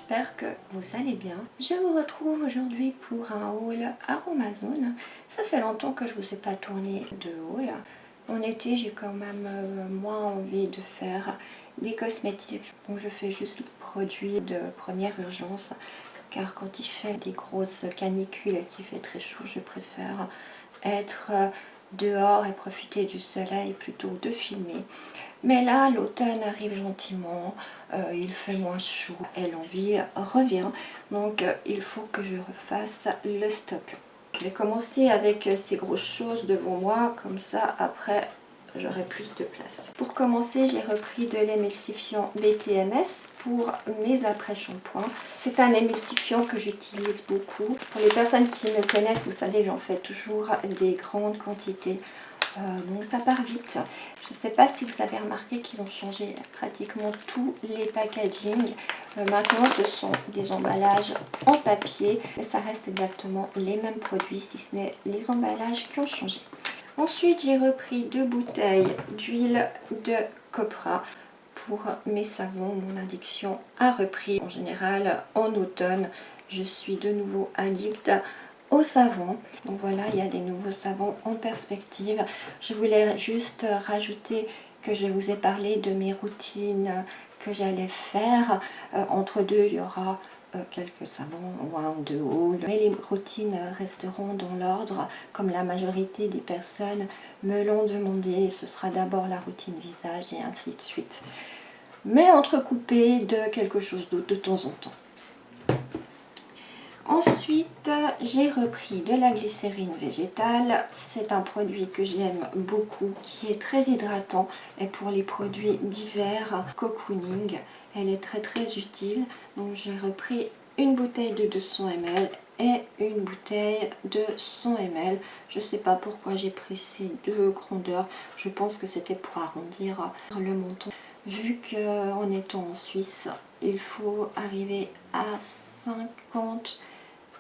j'espère que vous allez bien. Je vous retrouve aujourd'hui pour un haul Aromazone. Ça fait longtemps que je ne vous ai pas tourné de haul. En été, j'ai quand même moins envie de faire des cosmétiques. Donc je fais juste les produits de première urgence. Car quand il fait des grosses canicules et qu'il fait très chaud, je préfère être dehors et profiter du soleil plutôt que de filmer. Mais là, l'automne arrive gentiment, il fait moins chaud et l'envie revient. Donc il faut que je refasse le stock. Je vais commencer avec ces grosses choses devant moi, comme ça après j'aurai plus de place. Pour commencer, j'ai repris de l'émulsifiant BTMS pour mes après-shampoings. C'est un émulsifiant que j'utilise beaucoup. Pour les personnes qui me connaissent, vous savez que j'en fais toujours des grandes quantités. Donc ça part vite. Je ne sais pas si vous avez remarqué qu'ils ont changé pratiquement tous les packaging. Maintenant ce sont des emballages en papier, mais ça reste exactement les mêmes produits, si ce n'est les emballages qui ont changé. Ensuite j'ai repris 2 bouteilles d'huile de copra pour mes savons. Mon addiction a repris. En général en automne je suis de nouveau addict au savon. Donc voilà, il y a des nouveaux savons en perspective. Je voulais juste rajouter que je vous ai parlé de mes routines que j'allais faire. Entre deux, il y aura quelques savons, un ou deux hauls. Mais les routines resteront dans l'ordre, comme la majorité des personnes me l'ont demandé. Ce sera d'abord la routine visage et ainsi de suite. Mais entrecoupé de quelque chose d'autre de temps en temps. Ensuite, j'ai repris de la glycérine végétale. C'est un produit que j'aime beaucoup, qui est très hydratant. Et pour les produits d'hiver, cocooning, elle est très utile. Donc j'ai repris une bouteille de 200 ml et une bouteille de 100 ml. Je ne sais pas pourquoi j'ai pris ces deux grandeurs. Je pense que c'était pour arrondir le montant. Vu qu'en étant en Suisse, il faut arriver à 50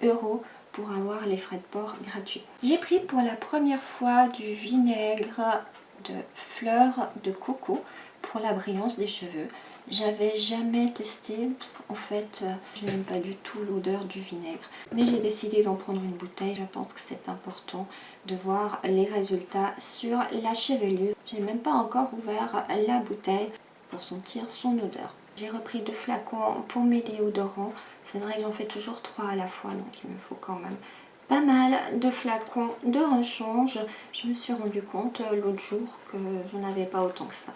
€ pour avoir les frais de port gratuits. J'ai pris pour la première fois du vinaigre de fleurs de coco pour la brillance des cheveux. J'avais jamais testé parce qu'en fait je n'aime pas du tout l'odeur du vinaigre, mais j'ai décidé d'en prendre une bouteille. Je pense que c'est important de voir les résultats sur la chevelure. J'ai même pas encore ouvert la bouteille pour sentir son odeur. J'ai repris 2 flacons pour mes déodorants. C'est vrai que j'en fais toujours 3 à la fois, donc il me faut quand même pas mal de flacons de rechange. Je me suis rendu compte l'autre jour que j'en avais pas autant que ça.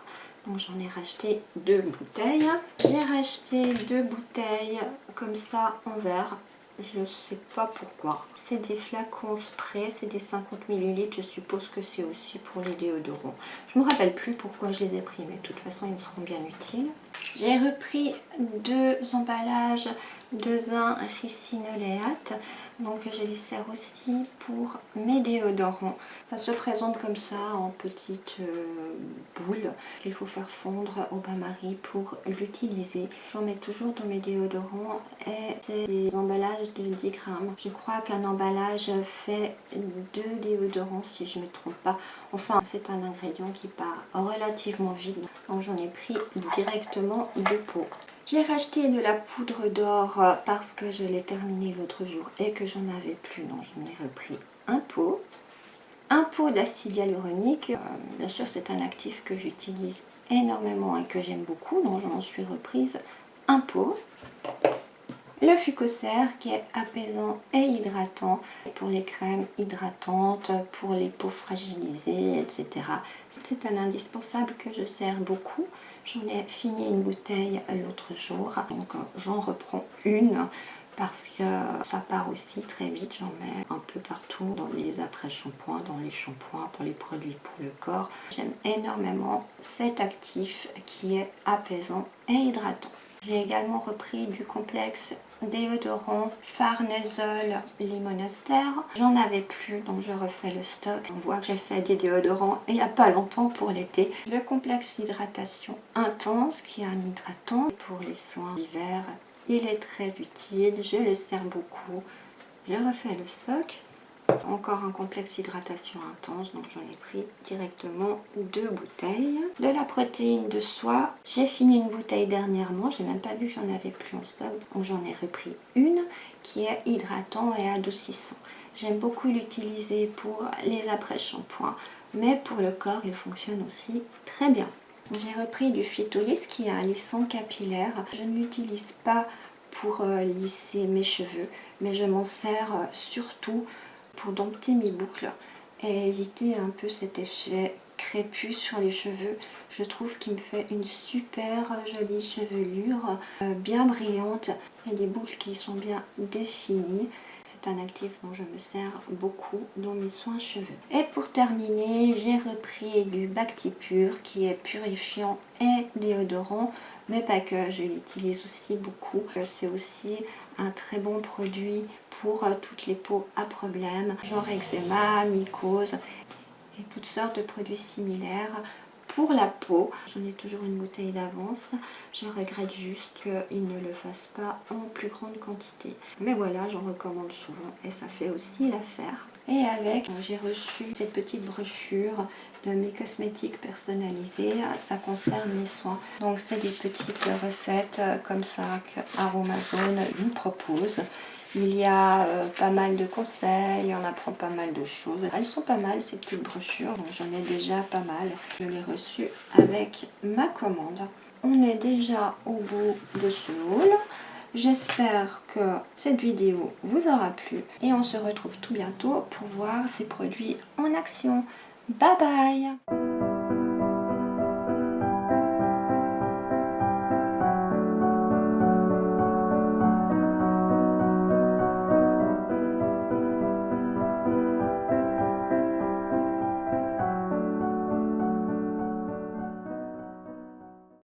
Donc j'en ai racheté 2 bouteilles. J'ai racheté 2 bouteilles comme ça en verre. Je sais pas pourquoi. C'est des flacons spray, c'est des 50 ml. Je suppose que c'est aussi pour les déodorants. Je me rappelle plus pourquoi je les ai pris, mais de toute façon ils me seront bien utiles. J'ai repris 2 emballages de zinc ricinoléate. Donc je les sers aussi pour mes déodorants. Ça se présente comme ça en petite boule qu'il faut faire fondre au bain-marie pour l'utiliser. J'en mets toujours dans mes déodorants et c'est des emballages de 10 grammes. Je crois qu'un emballage fait 2 déodorants si je ne me trompe pas. Enfin, c'est un ingrédient qui part relativement vite. Donc j'en ai pris directement de pot. J'ai racheté de la poudre d'or parce que je l'ai terminée l'autre jour et que j'en avais plus. Donc j'en ai repris un pot. Un pot d'acide hyaluronique. Bien sûr, c'est un actif que j'utilise énormément et que j'aime beaucoup. Donc j'en suis reprise un pot. Le Fucocer qui est apaisant et hydratant pour les crèmes hydratantes, pour les peaux fragilisées, etc. C'est un indispensable que je sers beaucoup. J'en ai fini une bouteille l'autre jour, donc j'en reprends une parce que ça part aussi très vite. J'en mets un peu partout dans les après-shampoings, dans les shampoings, pour les produits pour le corps. J'aime énormément cet actif qui est apaisant et hydratant. J'ai également repris du complexe déodorant Farnesol Limonester. J'en avais plus, donc je refais le stock. On voit que j'ai fait des déodorants il n'y a pas longtemps pour l'été. Le complexe hydratation intense qui est un hydratant pour les soins d'hiver. Il est très utile, je le sers beaucoup. Je refais le stock. Encore un complexe hydratation intense, donc j'en ai pris directement 2 bouteilles. De la protéine de soie, j'ai fini une bouteille dernièrement, j'ai même pas vu que j'en avais plus en stock, donc j'en ai repris une qui est hydratant et adoucissant. J'aime beaucoup l'utiliser pour les après-shampoings, mais pour le corps il fonctionne aussi très bien. J'ai repris du Phytolis qui est un lissant capillaire. Je ne l'utilise pas pour lisser mes cheveux, mais je m'en sers surtout pour dompter mes boucles et éviter un peu cet effet crépus sur les cheveux. Je trouve qu'il me fait une super jolie chevelure, bien brillante et des boucles qui sont bien définies. C'est un actif dont je me sers beaucoup dans mes soins cheveux. Et pour terminer, j'ai repris du Bactipure qui est purifiant et déodorant, mais pas que, je l'utilise aussi beaucoup. C'est aussi un très bon produit pour toutes les peaux à problème, genre eczéma, mycose et toutes sortes de produits similaires. Pour la peau, j'en ai toujours une bouteille d'avance. Je regrette juste qu'ils ne le fassent pas en plus grande quantité. Mais voilà, j'en recommande souvent et ça fait aussi l'affaire. Et avec, j'ai reçu cette petite brochure de mes cosmétiques personnalisés. Ça concerne les soins. Donc c'est des petites recettes comme ça que Aromazone nous propose. Il y a pas mal de conseils, on apprend pas mal de choses. Elles sont pas mal ces petites brochures, donc j'en ai déjà pas mal. Je l'ai reçu avec ma commande. On est déjà au bout de ce haul. J'espère que cette vidéo vous aura plu et on se retrouve tout bientôt pour voir ces produits en action. Bye bye!